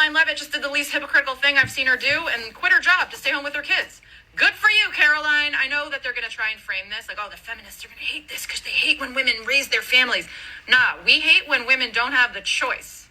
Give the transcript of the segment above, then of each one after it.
Caroline Leavitt just did the least hypocritical thing I've seen her do and quit her job to stay home with her kids. Good for you, Caroline. I know that they're going to try and frame this like, oh, the feminists are going to hate this because they hate when women raise their families. Nah, we hate when women don't have the choice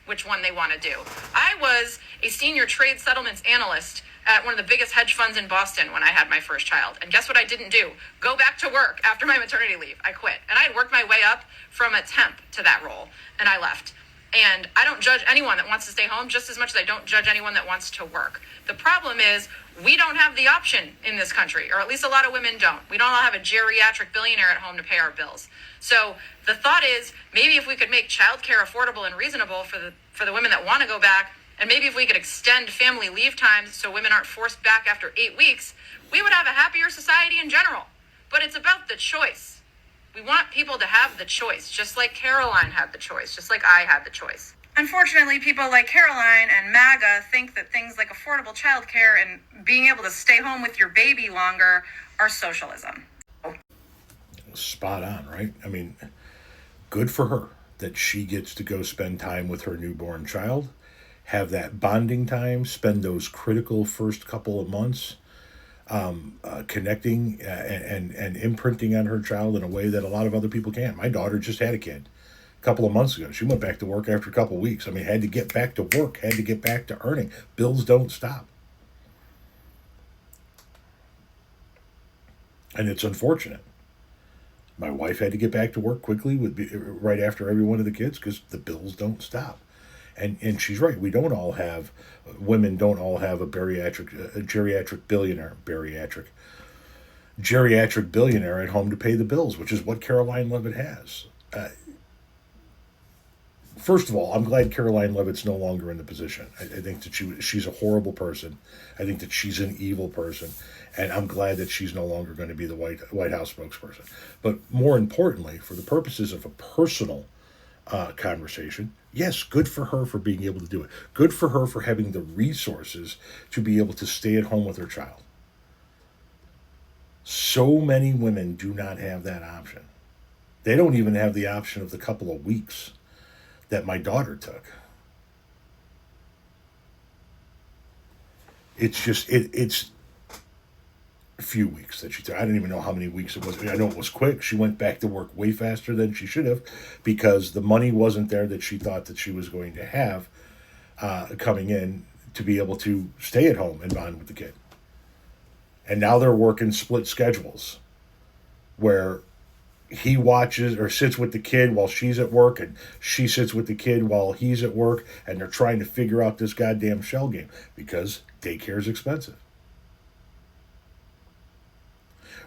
which one they want to do. I was a senior trade settlements analyst at one of the biggest hedge funds in Boston when I had my first child. And guess what I didn't do? Go back to work after my maternity leave. I quit. And I had worked my way up from a temp to that role, and I left. And I don't judge anyone that wants to stay home just as much as I don't judge anyone that wants to work. The problem is we don't have the option in this country, or at least a lot of women don't. We don't all have a geriatric billionaire at home to pay our bills. So the thought is maybe if we could make childcare affordable and reasonable for the women that want to go back, and maybe if we could extend family leave times so women aren't forced back after 8 weeks, we would have a happier society in general. But it's about the choice. We want people to have the choice, just like Caroline had the choice, just like I had the choice. Unfortunately, people like Caroline and MAGA think that things like affordable childcare and being able to stay home with your baby longer are socialism. Spot on, right? I mean, good for her that she gets to go spend time with her newborn child, have that bonding time, spend those critical first couple of months connecting and imprinting on her child in a way that a lot of other people can't. My daughter just had a kid a couple of months ago. She went back to work after a couple of weeks. I mean, had to get back to work, had to get back to earning. Bills don't stop. And it's unfortunate. My wife had to get back to work quickly right after every one of the kids because the bills don't stop. And she's right. Women don't all have a geriatric billionaire at home to pay the bills, which is what Caroline Leavitt has. First of all, I'm glad Caroline Leavitt's no longer in the position. I think that she's a horrible person. I think that she's an evil person. And I'm glad that she's no longer going to be the White House spokesperson. But more importantly, for the purposes of a personal conversation, yes, good for her for being able to do it. Good for her for having the resources to be able to stay at home with her child. So many women do not have that option. They don't even have the option of the couple of weeks that my daughter took. It's just, it's a few weeks that she took. I didn't even know how many weeks it was. I know it was quick. She went back to work way faster than she should have because the money wasn't there that she thought that she was going to have coming in to be able to stay at home and bond with the kid. And now they're working split schedules where he watches or sits with the kid while she's at work and she sits with the kid while he's at work, and they're trying to figure out this goddamn shell game because daycare is expensive.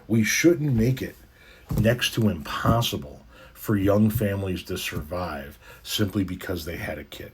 We shouldn't make it next to impossible for young families to survive simply because they had a kid.